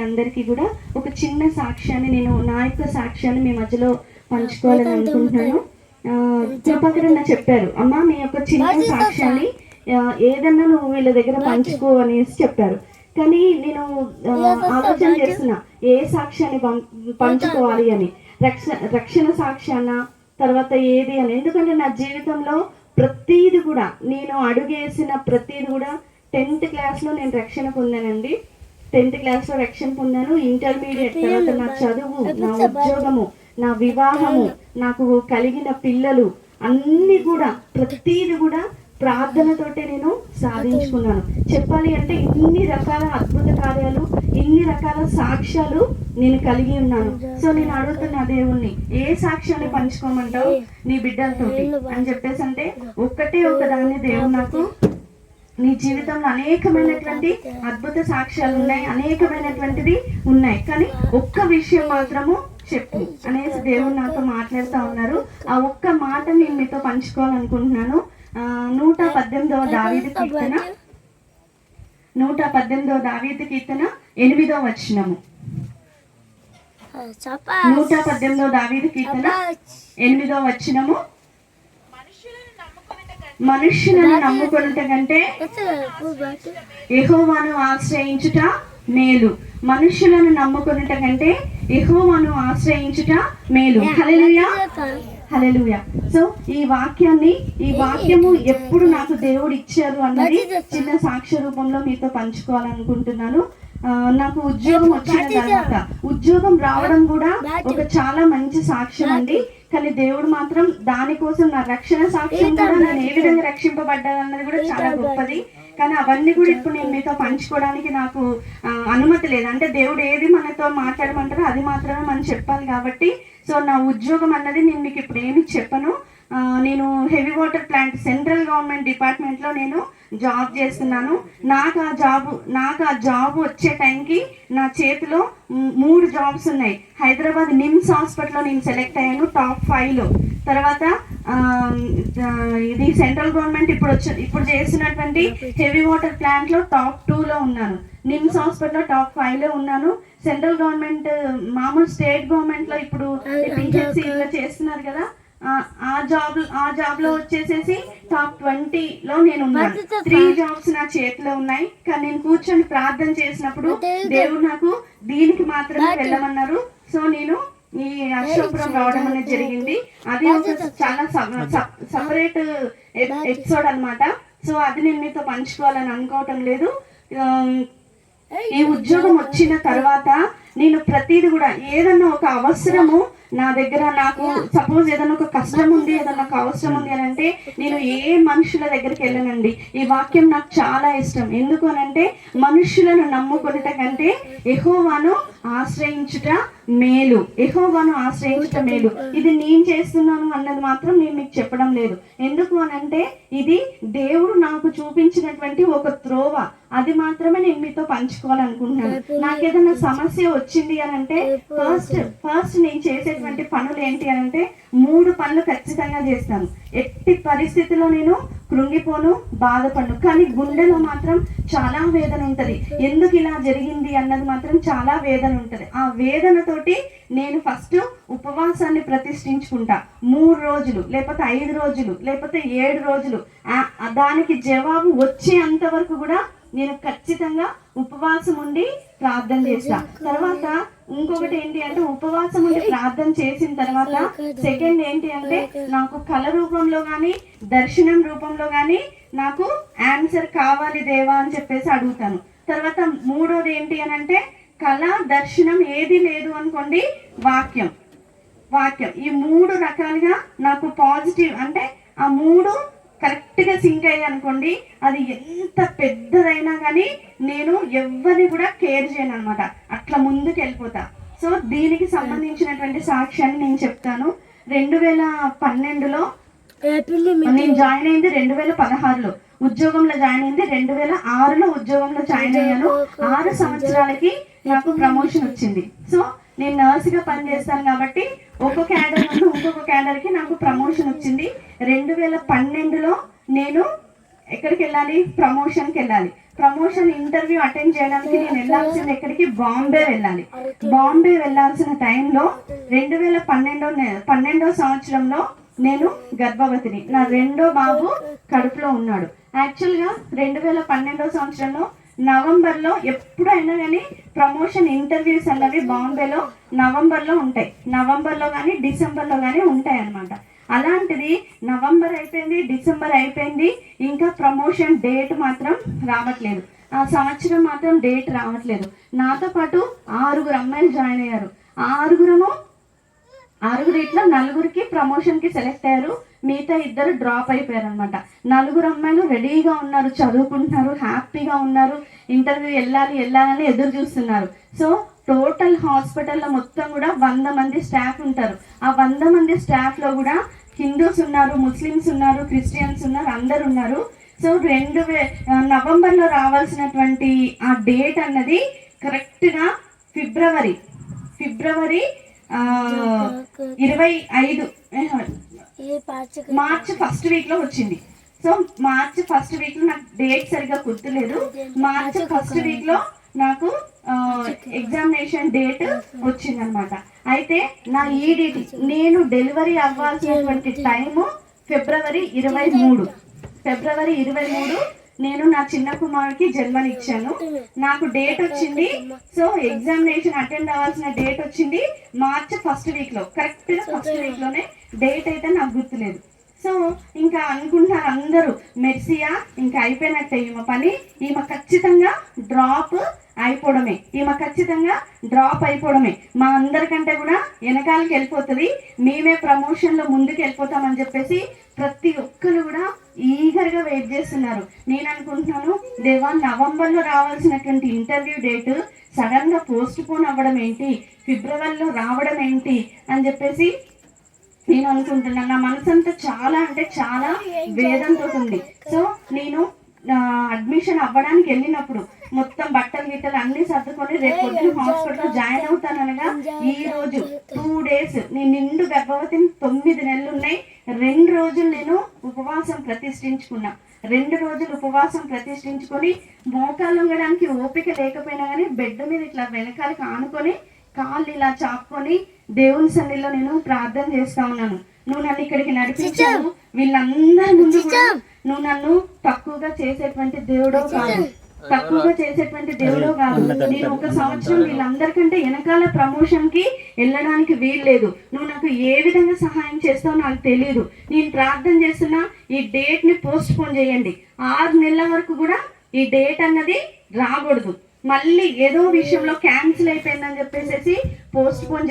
అందరికీ కూడా ఒక చిన్న సాక్ష్యాన్ని, నేను నా యొక్క సాక్ష్యాన్ని మీ మధ్యలో పంచుకోవాలని అనుకుంటున్నాను. కృపాకరణ చెప్పారు, అమ్మ మీ యొక్క చిన్న సాక్ష్యాన్ని ఏదన్నా నువ్వు వీళ్ళ దగ్గర పంచుకో అనేసి చెప్పారు. కానీ నేను ఆలోచన చేస్తున్నా ఏ సాక్ష్యాన్ని పంచుకోవాలి అని, రక్షణ సాక్ష్యాన తర్వాత ఏది అని. ఎందుకంటే నా జీవితంలో ప్రతీది కూడా, నేను అడుగేసిన ప్రతీది కూడా 10th క్లాస్లో నేను రక్షణ పొందానండి. 10th క్లాస్లో రక్షణ పొందాను. ఇంటర్మీడియట్ తర్వాత నా చదువు, నా ఉద్యోగము, నా వివాహము, నాకు కలిగిన పిల్లలు అన్నీ కూడా ప్రతీది కూడా ప్రార్థనతోటే నేను సాధించుకున్నాను. చెప్పాలి అంటే ఇన్ని రకాల అద్భుత కార్యాలు, ఇన్ని రకాల సాక్ష్యాలు నేను కలిగి ఉన్నాను. సో నేను అడుగుతున్నా దేవుణ్ణి, ఏ సాక్ష్యాన్ని పంచుకోమంటావు నీ బిడ్డలతోటి అని చెప్పేసి అంటే, ఒక్కటే ఒక దాన్ని దేవుడు నాకు, నీ జీవితంలో అనేకమైనటువంటి అద్భుత సాక్ష్యాలు ఉన్నాయి, అనేకమైనటువంటిది ఉన్నాయి, కానీ ఒక్క విషయం మాత్రము చెప్పు అనేసి దేవుడు నాతో మాట్లాడుతూ ఉన్నారు. ఆ ఒక్క మాట నేను మీతో పంచుకోవాలనుకుంటున్నాను. 118వ దావీదు కీర్తన, 118వ దావీదు కీర్తన 8వ వచనము. 118వ దావీదు కీర్తన 8వ వచనము. మనుష్యులను నమ్ముకొనుట కంటే యెహోవాను ఆశ్రయించుట మేలు. మనుష్యులను నమ్ముకొనుట కంటే యెహోవాను ఆశ్రయించుట మేలు. హల్లెలూయా, హల్లెలూయా. సో ఈ వాక్యము ఎప్పుడు నాకు దేవుడు ఇచ్చారు అన్నది చిన్న సాక్ష్య రూపంలో మీతో పంచుకోవాలనుకుంటున్నాను. నాకు ఉద్యోగం వచ్చిన తర్వాత, ఉద్యోగం రావడం కూడా ఒక చాలా మంచి సాక్ష్యం అండి. కానీ దేవుడు మాత్రం దానికోసం, నా రక్షణ సాక్ష్యం కూడా, నేను ఏ విధంగా రక్షింపబడ్డానన్నది కూడా చాలా గొప్పది. కానీ అవన్నీ కూడా ఇప్పుడు నేను మీతో పంచుకోవడానికి నాకు అనుమతి లేదు. అంటే దేవుడు ఏది మనతో మాట్లాడమంటారో అది మాత్రమే మనం చెప్పాలి కాబట్టి. సో నా ఉద్యోగం అన్నది నేను మీకు ఇప్పుడు ఏమి చెప్పను. నేను heavy water plant central government డిపార్ట్మెంట్లో నేను జాబ్ చేస్తున్నాను. నాకు ఆ జాబ్ వచ్చే టైంకి నా చేతిలో 3 జాబ్స్ ఉన్నాయి. హైదరాబాద్ నిమ్స్ హాస్పిటల్లో నేను సెలెక్ట్ అయ్యాను టాప్ 5లో. తర్వాత ఇది సెంట్రల్ గవర్నమెంట్ ఇప్పుడు చేస్తున్నటువంటి హెవీ వాటర్ ప్లాంట్లో టాప్ 2లో ఉన్నాను. నిమ్స్ హాస్పిటల్లో టాప్ 5లో ఉన్నాను. సెంట్రల్ గవర్నమెంట్ మామూలు స్టేట్ గవర్నమెంట్లో ఇప్పుడు ఇట్లా చేస్తున్నారు కదా, ఆ జాబ్ లో వచ్చేసేసి టాప్ 20లో నేను ఉన్నాను. 3 జాబ్స్ నా చేతిలో ఉన్నాయి. కానీ నేను కూర్చొని ప్రార్థన చేసినప్పుడు దేవుడు నాకు దీనికి మాత్రమే వెళ్ళమన్నారు. సో నేను ఈ అశోకపురం రావడం అనేది జరిగింది. అది ఒక చాలా సపరేట్ ఎపిసోడ్ అన్నమాట. సో అది నేను మీతో పంచుకోవాలని అనుకోవటం లేదు. ఈ ఉద్యోగం వచ్చిన తర్వాత నేను ప్రతిదీ కూడా, ఏదన్నా ఒక అవసరము నా దగ్గర, నాకు సపోజ్ ఏదైనా ఒక కష్టం ఉంది, ఏదన్నా ఒక అవసరం ఉంది అని అంటే నేను ఏ మనుషుల దగ్గరికి వెళ్ళనండి. ఈ వాక్యం నాకు చాలా ఇష్టం. ఎందుకు అనంటే, మనుషులను నమ్ముకొనుట కంటే యెహోవాను ఆశ్రయించుట మేలు. యెహోవాను ఆశ్రయించుట మేలు. ఇది నేను చేస్తున్నాను అన్నది మాత్రం నేను మీకు చెప్పడం లేదు. ఎందుకు అనంటే ఇది దేవుడు నాకు చూపించినటువంటి ఒక త్రోవ. అది మాత్రమే నేను మీతో పంచుకోవాలనుకుంటున్నాను. నాకేదైనా సమస్య వచ్చింది అని అంటే ఫస్ట్ నేను చేసేటువంటి పనులు ఏంటి అని అంటే 3 పనులు ఖచ్చితంగా చేస్తాను. ఎట్టి పరిస్థితిలో నేను కృంగిపోను, బాధపడను. కానీ గుండెలో మాత్రం చాలా వేదన ఉంటది. ఎందుకు ఇలా జరిగింది అన్నది మాత్రం చాలా వేదన ఉంటది. ఆ వేదనతోటి నేను ఫస్ట్ ఉపవాసాన్ని ప్రతిష్ఠించుకుంటా. 3 రోజులు, లేకపోతే 5 రోజులు, లేకపోతే 7 రోజులు. దానికి జవాబు వచ్చేంత వరకు కూడా నేను ఖచ్చితంగా ఉపవాసం ఉండి ప్రార్థన చేస్తా. తర్వాత ఇంకొకటి ఏంటి అంటే, ఉపవాసం ఉండి ప్రార్థన చేసిన తర్వాత సెకండ్ ఏంటి అంటే, నాకు కళ రూపంలో కానీ దర్శనం రూపంలో కానీ నాకు ఆన్సర్ కావాలి దేవా అని చెప్పేసి అడుగుతాను. తర్వాత 3వది ఏంటి అని అంటే, కళ దర్శనం ఏది లేదు అనుకోండి, వాక్యం. ఈ 3 రకాలుగా నాకు పాజిటివ్ అంటే ఆ 3 కరెక్ట్గా సింక్ అయ్యి అనుకోండి, అది ఎంత పెద్దదైనా కానీ నేను ఎవరిని కూడా కేర్ చేయను అనమాట. అట్లా ముందుకు వెళ్ళిపోతా. సో దీనికి సంబంధించినటువంటి సాక్ష్యాన్ని నేను చెప్తాను. 2012లో నేను జాయిన్ అయింది, 2016లో ఉద్యోగంలో జాయిన్ అయింది, 2006లో ఉద్యోగంలో జాయిన్ అయ్యాను. 6 సంవత్సరాలకి నాకు ప్రమోషన్ వచ్చింది. సో నేను నర్సుగా పనిచేస్తాను కాబట్టి ఒక్కొక్క క్యాడర్ నుండి ఇంకొక క్యాడర్కి నాకు ప్రమోషన్ వచ్చింది. 2012లో నేను ఎక్కడికి వెళ్ళాలి, ప్రమోషన్కి వెళ్ళాలి. ప్రమోషన్ ఇంటర్వ్యూ అటెండ్ చేయడానికి నేను వెళ్ళాల్సింది ఎక్కడికి, బాంబే వెళ్ళాలి. బాంబే వెళ్ళాల్సిన టైంలో 2012 సంవత్సరంలో నేను గర్భవతిని. నా రెండో బాబు కడుపులో ఉన్నాడు. యాక్చువల్గా 2012 సంవత్సరంలో నవంబర్లో ఎప్పుడైనా కానీ ప్రమోషన్ ఇంటర్వ్యూస్ అన్నవి బాంబేలో నవంబర్లో ఉంటాయి. నవంబర్లో కానీ డిసెంబర్లో కానీ ఉంటాయి అన్నమాట. అలాంటిది నవంబర్ అయిపోయింది, డిసెంబర్ అయిపోయింది, ఇంకా ప్రమోషన్ డేట్ మాత్రం రావట్లేదు. ఆ సంవత్సరం మాత్రం డేట్ రావట్లేదు. నాతో పాటు 6 అమ్మాయిలు జాయిన్ అయ్యారు. ఆరుగురు ఇట్లా 4కి ప్రమోషన్కి సెలెక్ట్ అయ్యారు. మిగతా 2 డ్రాప్ అయిపోయారు అనమాట. 4 అమ్మాయిలు రెడీగా ఉన్నారు, చదువుకుంటున్నారు, హ్యాపీగా ఉన్నారు, ఇంటర్వ్యూ వెళ్ళాలని ఎదురు చూస్తున్నారు. సో టోటల్ హాస్పిటల్లో మొత్తం కూడా 100 మంది స్టాఫ్ ఉంటారు. ఆ 100 మంది స్టాఫ్లో కూడా హిందూస్ ఉన్నారు, ముస్లిమ్స్ ఉన్నారు, క్రిస్టియన్స్ ఉన్నారు, అందరు ఉన్నారు. సో నవంబర్లో రావాల్సినటువంటి ఆ డేట్ అన్నది కరెక్ట్గా ఫిబ్రవరి 25 మార్చ్ ఫస్ట్ వీక్లో వచ్చింది. సో మార్చ్ ఫస్ట్ వీక్లో నాకు డేట్ సరిగ్గా గుర్తులేదు. మార్చ్ ఫస్ట్ వీక్లో నాకు ఎగ్జామినేషన్ డేట్ వచ్చిందనమాట. అయితే నా ఈడీటీ నేను డెలివరీ అవ్వాల్సినటువంటి టైము ఫిబ్రవరి 23 నేను నా చిన్న కుమారుడికి జన్మనిచ్చాను. నాకు డేట్ వచ్చింది. సో ఎగ్జామినేషన్ అటెండ్ అవ్వాల్సిన డేట్ వచ్చింది మార్చ్ ఫస్ట్ వీక్లో, కరెక్ట్గా ఫస్ట్ వీక్లోనే. డేట్ అయితే నాకు గుర్తులేదు. సో ఇంకా అనుకుంటున్నారు అందరూ, మెర్సియా ఇంకా అయిపోయినట్టే ఈమె పని, ఈమె ఖచ్చితంగా డ్రాప్ అయిపోవడమే, మా అందరికంటే కూడా వెనకాలకి వెళ్ళిపోతుంది, మేమే ప్రమోషన్లో ముందుకు వెళ్ళిపోతామని చెప్పేసి ప్రతి ఒక్కరు కూడా ఈగర్గా వెయిట్ చేస్తున్నారు. నేను అనుకుంటున్నాను, దేవా నవంబర్లో రావాల్సినటువంటి ఇంటర్వ్యూ డేట్ సడన్గా పోస్ట్ పోన్ అవ్వడం ఏంటి, ఫిబ్రవరిలో రావడం ఏంటి అని చెప్పేసి నేను అనుకుంటున్నాను. నా మనసు అంతా చాలా అంటే చాలా వేదంతో ఉంది. సో నేను అడ్మిషన్ అవ్వడానికి వెళ్ళినప్పుడు మొత్తం బట్టలు గిట్టలు అన్ని సర్దుకొని రేపు పొద్దున హాస్పిటల్లో జాయిన్ అవుతాననగా ఈ రోజు 2 days నేను నిండు గర్భవతిని, 9 నెలలు ఉన్నాయి. 2 రోజులు నేను ఉపవాసం ప్రతిష్ఠించుకున్నా. 2 రోజులు ఉపవాసం ప్రతిష్ఠించుకొని మోకాలు వంగడానికి ఓపిక లేకపోయినా కానీ బెడ్ మీద ఇట్లా వెనకాలకి ఆనుకొని కాళ్ళు ఇలా చాపుకొని దేవుని సన్నిధిలో నేను ప్రార్థన చేస్తా ఉన్నాను. నువ్వు నన్ను ఇక్కడికి నడిపించావు, వీళ్ళందరి ముందు కూడా నువ్వు నన్ను తక్కువగా చేసేటువంటి దేవుడో కాదు. నేను 1 సంవత్సరం వీళ్ళందరికంటే వెనకాల ప్రమోషన్ కి వెళ్ళడానికి వీల్లేదు. నువ్వు నాకు ఏ విధంగా సహాయం చేస్తావో నాకు తెలియదు. నేను ప్రార్థన చేస్తున్నా, ఈ డేట్ ని పోస్ట్ పోన్ చేయండి. 6 నెలల వరకు కూడా ఈ డేట్ అన్నది రాకూడదు. మళ్ళీ ఏదో విషయంలో క్యాన్సిల్ అయిపోయిందని చెప్పేసి పోస్ట్ పోన్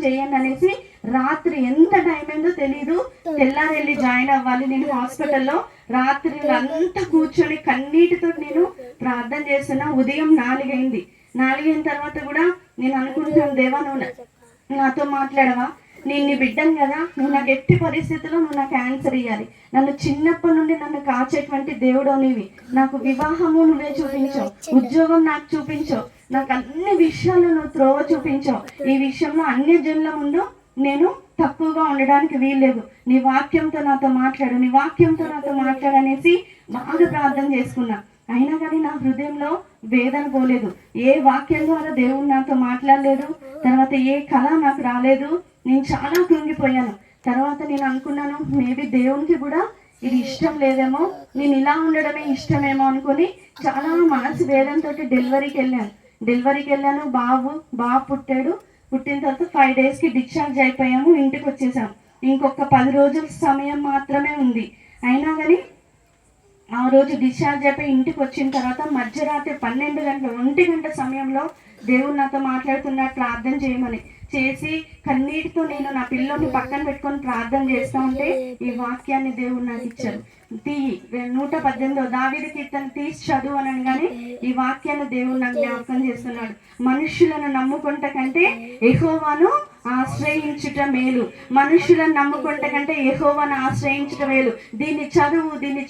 చేయండి అనేసి రాత్రి ఎంత టైం అయిందో తెలీదు, తెల్లారెళ్ళి జాయిన్ అవ్వాలి. నేను హాస్పిటల్లో రాత్రి అంతా కూర్చొని కన్నీటితో నేను ప్రార్థన చేస్తున్నా. ఉదయం 4 అయింది. 4 అయిన తర్వాత కూడా నేను అనుకుంటున్నాను, దేవా నువ్వు నాతో మాట్లాడవా, నేను నీ బిడ్డను కదా, నువ్వు నాకు ఎట్టి పరిస్థితుల్లో నువ్వు నాకు ఆన్సర్ ఇవ్వాలి. నన్ను చిన్నప్పటి నుండి నన్ను కాచేటువంటి దేవుడు నీవి. నాకు వివాహము నువ్వే చూపించావు, ఉద్యోగం నాకు చూపించావు, నాకు అన్ని విషయాలు నువ్వు త్రోవ చూపించావు. ఈ విషయంలో అన్ని జనుల ముందు నేను తక్కువగా ఉండడానికి వీల్లేదు. నీ వాక్యంతో నాతో మాట్లాడనేసి బాగా ప్రార్థన చేసుకున్నా. అయినా కానీ నా హృదయంలో వేదన పోలేదు. ఏ వాక్యం ద్వారా దేవుడు నాతో మాట్లాడలేదు. తర్వాత ఏ కళ నాకు రాలేదు. నేను చాలా కృంగిపోయాను. తర్వాత నేను అనుకున్నాను, మేబీ దేవునికి కూడా ఇది ఇష్టం లేదేమో, నేను ఇలా ఉండడమే ఇష్టమేమో అనుకుని చాలా మనసు వేదంతో డెలివరీకి వెళ్ళాను. బాబు పుట్టాడు. పుట్టిన తర్వాత 5 daysకి డిశ్చార్జ్ అయిపోయాము, ఇంటికి వచ్చేసాం. ఇంకొక 10 రోజుల సమయం మాత్రమే ఉంది. అయినా కానీ ఆ రోజు డిశ్చార్జ్ అయిపోయి ఇంటికి వచ్చిన తర్వాత మధ్యరాత్రి 12 గంటల 1 గంట సమయంలో దేవుడు నాతో మాట్లాడుతున్నా, ప్రార్థన చేయమని చేసి కన్నీటితో నేను నా పిల్లోని పక్కన పెట్టుకొని ప్రార్థన చేస్తా ఉంటే ఈ వాక్యాన్ని దేవుడు నాకు ఇచ్చారు. 118 దావీదు కీర్తన తీసి చదువు అని కానీ ఈ వాక్యాన్ని దేవుడు నాకు జ్ఞాపకం చేస్తున్నాడు. మనుషులను నమ్ముకుంట కంటే యెహోవాను ఆశ్రయించుట మేలు, మనుషులను నమ్ముకుంట కంటే యెహోవాను ఆశ్రయించుట మేలు. దీన్ని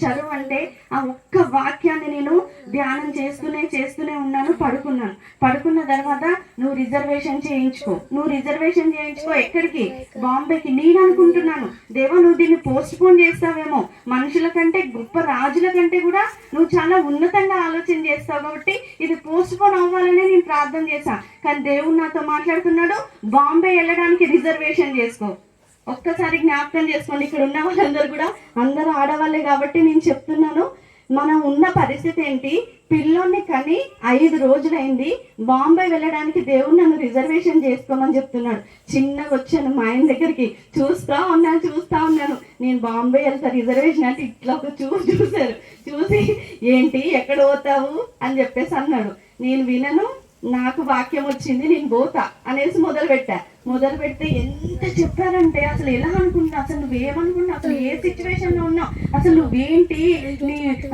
చదువు అంటే ఆ ఒక్క వాక్యాన్ని నేను ధ్యానం చేస్తూనే ఉన్నాను. పడుకున్న తర్వాత నువ్వు రిజర్వేషన్ చేయించుకో. ఎక్కడికి? బాంబేకి. నేను అనుకుంటున్నాను, దేవా నువ్వు దీన్ని పోస్ట్ పోన్ చేస్తావేమో, మనుషుల కంటే గొప్ప రాజుల కంటే కూడా నువ్వు చాలా ఉన్నతంగా ఆలోచన చేస్తావు కాబట్టి ఇది పోస్ట్ పోన్ అవ్వాలనే నేను ప్రార్థన చేశాను. కానీ దేవుడు నాతో మాట్లాడుతున్నాడు, బాంబే వెళ్ళడానికి రిజర్వేషన్ చేసుకో. ఒక్కసారి జ్ఞాపకం చేసుకోండి, ఇక్కడ ఉన్న వాళ్ళందరూ కూడా అందరూ ఆడవాళ్ళే కాబట్టి నేను చెప్తున్నాను. మనం ఉన్న పరిస్థితి ఏంటి? పిల్లోని కని 5 రోజులైంది, బాంబే వెళ్ళడానికి దేవుడు నన్ను రిజర్వేషన్ చేసుకోమని చెప్తున్నాడు. చిన్నగా వచ్చాను మా ఆయన దగ్గరికి, చూస్తా ఉన్నాను. నేను బాంబే వెళ్తా, రిజర్వేషన్ అంటే ఇట్లా ఒక చూసి ఏంటి ఎక్కడ పోతావు అని చెప్పేసి అన్నాడు. నేను వినను, నాకు వాక్యం వచ్చింది, నేను పోతా అనేసి మొదలు పెడితే ఎంత చెప్పారంటే అసలు ఎలా అనుకుంటున్నా, అసలు నువ్వేమనుకుంటున్నావు, అసలు ఏ సిచ్యువేషన్ లో ఉన్నావు, అసలు నువ్వేంటి,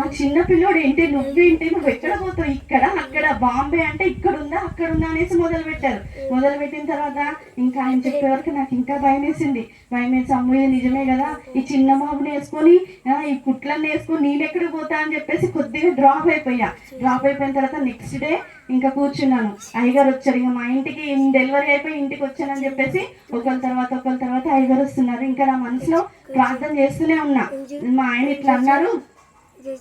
ఆ చిన్న పిల్లోడు ఏంటి, నువ్వేంటి, నువ్వు ఎక్కడ పోతావు, ఇక్కడ అక్కడ, బాంబే అంటే ఇక్కడ ఉందా అక్కడ ఉందా అనేసి మొదలు పెట్టిన తర్వాత ఇంకా ఆయన చెప్పే వరకు నాకు ఇంకా భయం వేసి అమ్మ ఇది నిజమే కదా, ఈ చిన్న బాబుని వేసుకొని ఈ కుట్లన్నీ వేసుకొని నేను ఎక్కడికి పోతా అని చెప్పేసి కొద్దిగా డ్రాప్ అయిపోయిన తర్వాత నెక్స్ట్ డే ఇంకా కూర్చున్నాను. అయ్యగారు వచ్చారు, ఇంకా మా ఇంటికి డెలివరీ అయిపోయి ఇంటికి వచ్చానని చెప్పేసి ఒకరి తర్వాత అయ్యగారు వస్తున్నారు. ఇంకా నా మనసులో ప్రార్థన చేస్తూనే ఉన్నా. మా ఆయన ఇట్లా అన్నారు,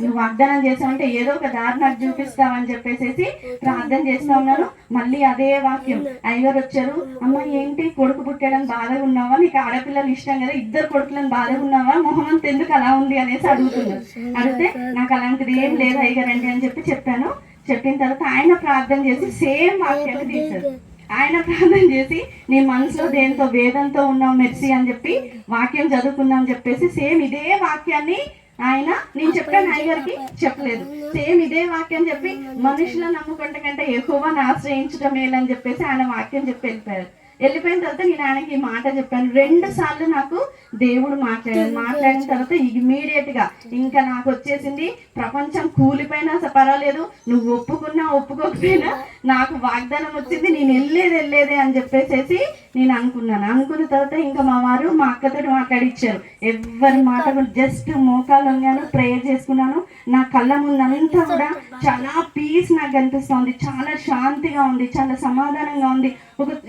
నువ్వు వాగ్దానం చేసావంటే ఏదో ఒక దారి నాకు చూపిస్తావని చెప్పేసి ప్రార్థన చేస్తూ ఉన్నాను. మళ్ళీ అదే వాక్యం, అయ్యగారు వచ్చారు, అమ్మ ఏంటి కొడుకు పుట్టాడని బాధగా ఉన్నావా, నీకు ఆడపిల్లలు ఇష్టం కదా, 2 కొడుకులను బాధగా ఉన్నావా, మొహమంత ఎందుకు అలా ఉంది అనేసి అడిగితే నాకు అలాంటిది ఏం లేదు అయ్యగారు అండి అని చెప్పిన తర్వాత ఆయన ప్రార్థన చేసి సేమ్ వాక్యాన్ని తీశారు. ఆయన ప్రార్థన చేసి నీ మనసులో దేంతో వేదంతో ఉన్నావు మెర్సీ అని చెప్పి వాక్యం చదువుకున్నాం చెప్పేసి సేమ్ ఇదే వాక్యాన్ని ఆయన, నేను చెప్పాను అయ్యగారికి చెప్పలేదు, సేమ్ ఇదే వాక్యం చెప్పి మనుషులను నమ్ముకుంట కంటే యెహోవాను ఆశ్రయించడం మేలని చెప్పేసి ఆయన వాక్యం చెప్పి వెళ్ళిపోయిన తర్వాత నేను ఆయనకి ఈ మాట చెప్పాను. 2 సార్లు నాకు దేవుడు మాట్లాడిన తర్వాత ఇమీడియట్ గా ఇంకా నాకు వచ్చేసింది, ప్రపంచం కూలిపోయినా పర్వాలేదు, నువ్వు ఒప్పుకున్నా ఒప్పుకోకపోయినా నాకు వాగ్దానం వచ్చింది, నేను వెళ్ళేదే అని చెప్పేసి నేను అనుకున్న తర్వాత ఇంకా మా వారు మా అక్కతో మాట్లాడిచ్చారు. ఎవరి మాట జస్ట్ మోకాలు వంగాను, ప్రేయర్ చేసుకున్నాను. నా కళ్ళ ముందు అంతా కూడా చాలా పీస్ నాకు అనిపిస్తుంది, చాలా శాంతిగా ఉంది, చాలా సమాధానంగా ఉంది.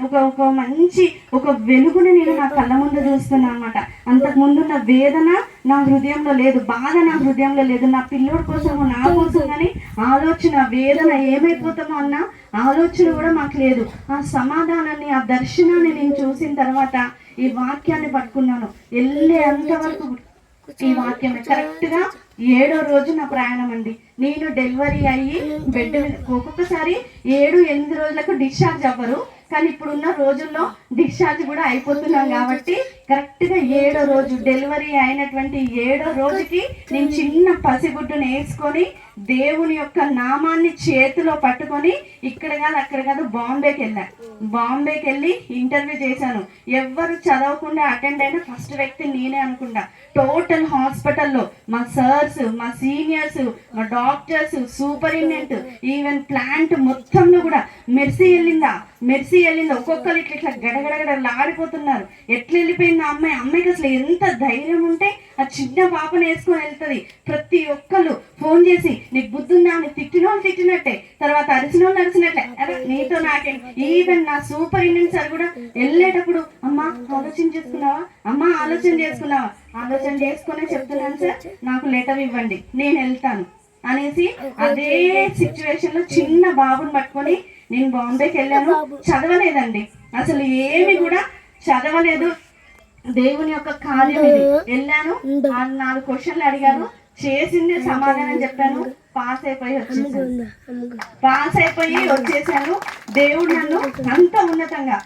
ఒక మంచి ఒక వెలుగుని నేను నా కళ్ళ ముందు చూస్తున్నా అనమాట. అంతకు ముందున్న వేదన నా హృదయంలో లేదు, బాధ నా హృదయంలో లేదు, నా పిల్లోడి కోసం నా కోసం కానీ ఆలోచన, వేదన ఏమైపోతామో అన్న ఆలోచన కూడా మాకు లేదు. ఆ సమాధానాన్ని, ఆ దర్శనాన్ని నేను చూసిన తర్వాత ఈ వాక్యాన్ని పట్టుకున్నాను. వెళ్ళే అంతవరకు ఈ వాక్యం కరెక్ట్ గా 7వ రోజు నా ప్రయాణం అండి. నేను డెలివరీ అయ్యి బెడ్ మీద ఒక్కొక్కసారి 7-8 రోజులకు డిశ్చార్జ్ అవ్వరు, కానీ ఇప్పుడున్న రోజుల్లో డిశ్చార్జ్ కూడా అయిపోతున్నాం కాబట్టి కరెక్ట్ గా 7వ రోజు డెలివరీ అయినటువంటి 7వ రోజుకి నేను చిన్న పసిగుడ్డును వేసుకొని దేవుని యొక్క నామాన్ని చేతిలో పట్టుకొని ఇక్కడ కాదు అక్కడ కాదు బాంబేకి వెళ్ళి ఇంటర్వ్యూ చేశాను. ఎవ్వరు చదవకుండా అటెండ్ అయిన ఫస్ట్ వ్యక్తి నేనే అనుకుంటా. టోటల్ హాస్పిటల్లో మా సర్స్, మా సీనియర్స్, మా డాక్టర్స్, సూపరింటెండెంట్, ఈవెన్ ప్లాంట్ మొత్తంలో కూడా మెర్సీ వెళ్ళిందా ఒక్కొక్కరు ఇట్లా గడగడగడలాడిపోతున్నారు. ఎట్లా వెళ్ళిపోయింది అమ్మాయికి అసలు ఎంత ధైర్యం ఉంటే ఆ చిన్న పాపను వేసుకొని వెళ్తుంది. ప్రతి ఒక్కళ్ళు ఫోన్ చేసి నీకు బుద్ధుందా, నీకు తిట్టినట్టే, తర్వాత అరిచినట్లే, అరే నీతో నాకే. ఈవెన్ నా సూపరింటెండెంట్ సార్ కూడా వెళ్ళేటప్పుడు ఆలోచన చేసుకునే చెప్తున్నాను సార్, నాకు లెటర్ ఇవ్వండి నేను వెళ్తాను అనేసి అదే సిచ్యువేషన్ లో చిన్న బాబుని పట్టుకొని నేను బాంబేకి వెళ్ళాను. చదవలేదండి, అసలు ఏమి కూడా చదవలేదు. దేవుని యొక్క కార్యం ఇది. వెళ్ళాను, 4 క్వశ్చన్లు అడిగారు, చేసింది సమాధానం చెప్పాను, పాస్ అయిపోయి వచ్చేసాను. దేవుడు నన్ను అంత ఉన్నతంగా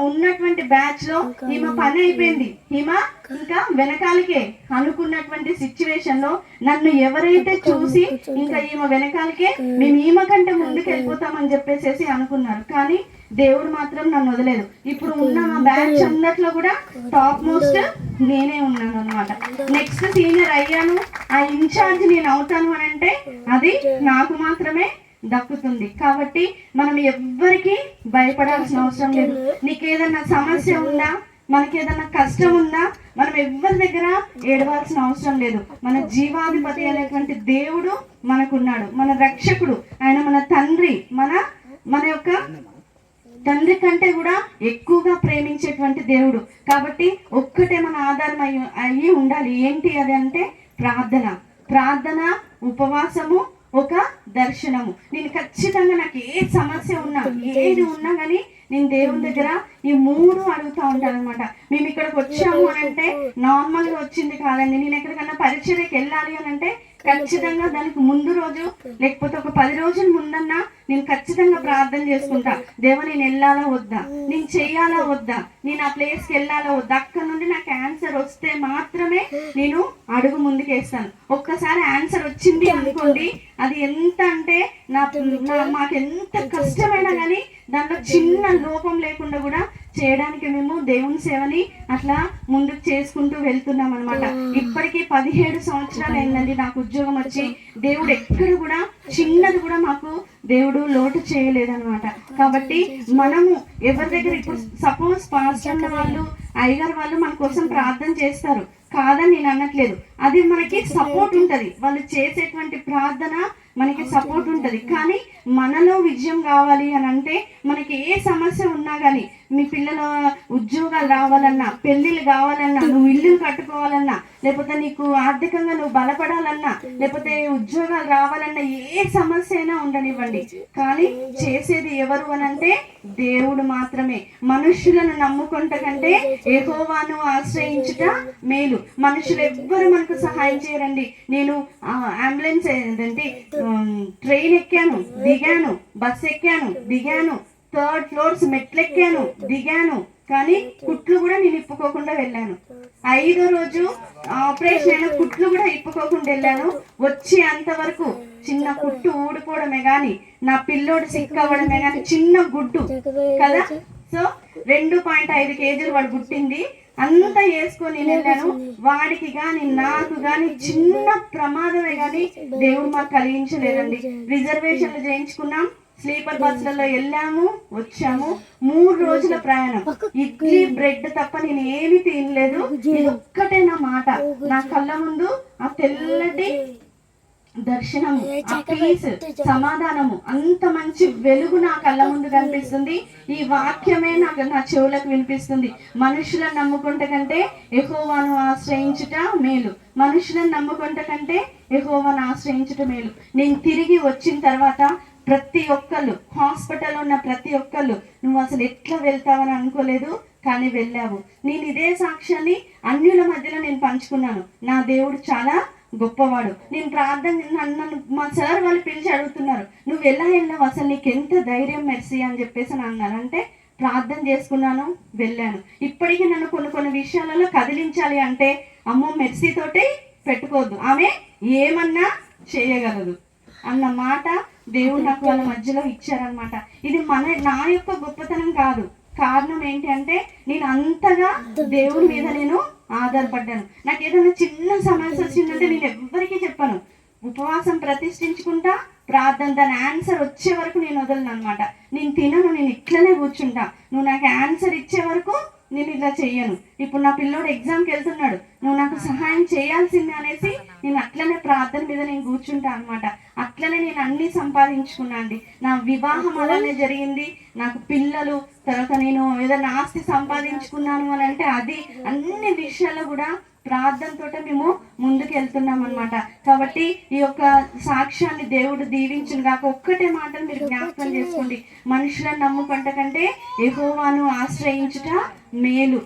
ఉన్నటువంటి బ్యాచ్ లో ఈమె పని అయిపోయింది, ఈమె ఇంకా వెనకాలకే అనుకున్నటువంటి సిచ్యువేషన్ లో నన్ను ఎవరైతే చూసి ఇంకా ఈమె వెనకాలకే మేము ఈమె కంటే ముందుకు వెళ్ళిపోతామని చెప్పేసి అనుకున్నారు. కానీ దేవుడు మాత్రం నన్ను వదలేదు. ఇప్పుడు ఉన్న మా బ్యాచ్ అందట్లో కూడా టాప్ మోస్ట్ నేనే ఉన్నాను అనమాట. నెక్స్ట్ సీనియర్ అయ్యాను, ఆ ఇన్ఛార్జ్ నేను అవుతాను అని అంటే అది నాకు మాత్రమే దక్కుతుంది. కాబట్టి మనం ఎవ్వరికి భయపడాల్సిన అవసరం లేదు. నీకేదన్నా సమస్య ఉందా, మనకేదన్నా కష్టం ఉందా, మనం ఎవరి దగ్గర ఏడవాల్సిన అవసరం లేదు. మన జీవాధిపతి అనేటువంటి దేవుడు మనకున్నాడు, మన రక్షకుడు, ఆయన మన తండ్రి, మన యొక్క తండ్రి కంటే కూడా ఎక్కువగా ప్రేమించేటువంటి దేవుడు. కాబట్టి ఒక్కటే మన ఆధారం అయ్యి ఉండాలి. ఏంటి అది అంటే ప్రార్థన, ఉపవాసము, ఒక దర్శనము. నేను ఖచ్చితంగా నాకు ఏ సమస్య ఉన్నా, ఏది ఉన్నా కానీ నేను దేవుని దగ్గర ఈ 3 అడుగుతూ ఉంటాను అనమాట. మేము ఇక్కడికి వచ్చాము అని అంటే నార్మల్గా వచ్చింది కాదండి. నేను ఎక్కడికన్నా పరిచర్యకి వెళ్ళాలి అని అంటే ఖచ్చితంగా దానికి ముందు రోజు లేకపోతే ఒక 10 రోజుల ముందన్నా నేను ఖచ్చితంగా ప్రార్థన చేసుకుంటా. దేవా, నేను వెళ్ళాలా వద్దా, నేను చెయ్యాలా వద్దా, నేను ఆ ప్లేస్కి వెళ్ళాలా వద్దా, అక్కడ నుండి నాకు ఆన్సర్ వస్తే మాత్రమే నేను అడుగు ముందుకు వేస్తాను. ఒక్కసారి ఆన్సర్ వచ్చింది అనుకోండి, అది ఎంత అంటే మాకు ఎంత కష్టమైనా కానీ దాంట్లో చిన్న లోపం లేకుండా కూడా చేయడానికి మేము దేవుని సేవని అట్లా ముందుకు చేసుకుంటూ వెళ్తున్నాం అనమాట. ఇప్పటికీ 17 సంవత్సరాలు అయిందండి నాకు ఉద్యోగం వచ్చి. దేవుడు ఎక్కడ కూడా చిన్నది కూడా మాకు దేవుడు లోటు చేయలేదన్నమాట. కాబట్టి మనము ఎవరి దగ్గర ఇప్పుడు సపోజ్ పాస్టర్ వాళ్ళు, అయ్యగారు వాళ్ళు మన కోసం ప్రార్థన చేస్తారు, కాదని నేను అనట్లేదు. అది మనకి సపోర్ట్ ఉంటుంది, వాళ్ళు చేసేటువంటి ప్రార్థన మనకి సపోర్ట్ ఉంటుంది. కానీ మనలో విజయం కావాలి అని అంటే మనకి ఏ సమస్య ఉన్నా కానీ, మీ పిల్లల ఉద్యోగాలు రావాలన్నా, పెళ్ళిళ్ళు కావాలన్నా, నువ్వు ఇల్లు కట్టుకోవాలన్నా, లేకపోతే నీకు ఆర్థికంగా నువ్వు బలపడాలన్నా, లేకపోతే ఉద్యోగాలు రావాలన్నా, ఏ సమస్య అయినా ఉండనివ్వండి, కానీ చేసేది ఎవరు అని అంటే దేవుడు మాత్రమే. మనుషులను నమ్ముకుంట కంటే యెహోవాను ఆశ్రయించుట మేలు. మనుషులు ఎవ్వరు మనకు సహాయం చేయరండి. నేను అంబులెన్స్ ఏంటంటే ట్రైన్ ఎక్కాను, దిగాను, బస్ ఎక్కాను, దిగాను, 3rd ఫ్లోర్స్ మెట్లెక్కాను, దిగాను, కానీ కుట్లు కూడా నేను ఇప్పుకోకుండా వెళ్ళాను. 5వ రోజు ఆపరేషన్ అయిన కుట్లు కూడా ఇప్పుకోకుండా వెళ్ళాను. వచ్చి అంతవరకు చిన్న కుట్టు ఊడిపోవడమే కానీ, నా పిల్లోడు సిక్ అవ్వడమే కానీ, చిన్న గుడ్డు కదా, సో 2.5 కేజీలు వాడు గుట్టింది, అంతా వేసుకొని వెళ్ళాను. వాడికి కానీ నాకు కానీ చిన్న ప్రమాదమే కానీ దేవుడు మాకు కలిగించలేదండి. రిజర్వేషన్లు చేయించుకున్నాం, స్లీపర్ బస్సులలో వెళ్ళాము, వచ్చాము. 3 రోజుల ప్రయాణం. ఇడ్లీ బ్రెడ్ తప్ప నేను ఏమి తినలేదు. ఇది ఒక్కటే నా మాట. నా కళ్ళ ముందు ఆ తెల్లటి దర్శనము, ఆ పీస్, సమాధానము, అంత మంచి వెలుగు నా కళ్ళ ముందు కనిపిస్తుంది. ఈ వాక్యమే నా చెవులకు వినిపిస్తుంది. మనుషులను నమ్ముకుంట కంటే యెహోవాను ఆశ్రయించుట మేలు. మనుషులను నమ్ముకుంట కంటే యెహోవాను ఆశ్రయించుట మేలు. నేను తిరిగి వచ్చిన తర్వాత ప్రతి ఒక్కళ్ళు, హాస్పిటల్లో ఉన్న ప్రతి ఒక్కళ్ళు, నువ్వు అసలు ఎట్లా వెళ్తావని అనుకోలేదు, కానీ వెళ్ళావు. నేను ఇదే సాక్ష్యాన్ని అన్యుల మధ్యలో నేను పంచుకున్నాను. నా దేవుడు చాలా గొప్పవాడు. నేను నన్ను మా సార్ వాళ్ళు పిలిచి అడుగుతున్నారు, నువ్వు ఎలా వెళ్ళావు, అసలు నీకు ఎంత ధైర్యం మెర్సీ అని చెప్పేసి అన్నారు. అంటే ప్రార్థన చేసుకున్నాను, వెళ్ళాను. ఇప్పటికీ నన్ను కొన్ని విషయాలలో కదిలించాలి అంటే, అమ్మో మెర్సీ తోటి పెట్టుకోవద్దు, ఆమె ఏమన్నా చేయగలదు అన్న మాట దేవుడు నాకు వాళ్ళ మధ్యలో ఇచ్చారనమాట. ఇది నా యొక్క గొప్పతనం కాదు. కారణం ఏంటి అంటే నేను అంతగా దేవుడి మీద నేను ఆధారపడ్డాను. నాకు ఏదైనా చిన్న సమస్య వచ్చిందంటే నేను ఎవ్వరికీ చెప్పను. ఉపవాసం ప్రతిష్ఠించుకుంటా, ప్రార్థన, దాని ఆన్సర్ వచ్చే వరకు నేను వదలను అనమాట. నేను తినను, నేను ఇట్లనే కూర్చుంటా. నువ్వు నాకు ఆన్సర్ ఇచ్చే వరకు నేను ఇలా చెయ్యను. ఇప్పుడు నా పిల్లోడు ఎగ్జామ్కి వెళ్తున్నాడు, నువ్వు నాకు సహాయం చేయాల్సిందే అనేసి నేను అట్లనే ప్రార్థన మీద నేను కూర్చుంటా అనమాట. అట్లనే నేను అన్ని సంపాదించుకున్నా అండి. నా వివాహం అలానే జరిగింది, నాకు పిల్లలు, తర్వాత నేను ఏదైనా ఆస్తి సంపాదించుకున్నాను అని అంటే అది అన్ని విషయాల్లో కూడా ప్రార్థనతో మేము ముందుకు వెళ్తున్నాం అనమాట. కాబట్టి ఈ యొక్క సాక్ష్యాన్ని దేవుడు దీవించును గాక. ఒక్కటే మాటలు మీరు జ్ఞాపకం చేసుకోండి, మనుషులను నమ్ముకుంట కంటే యెహోవాను ఆశ్రయించుట మేలు.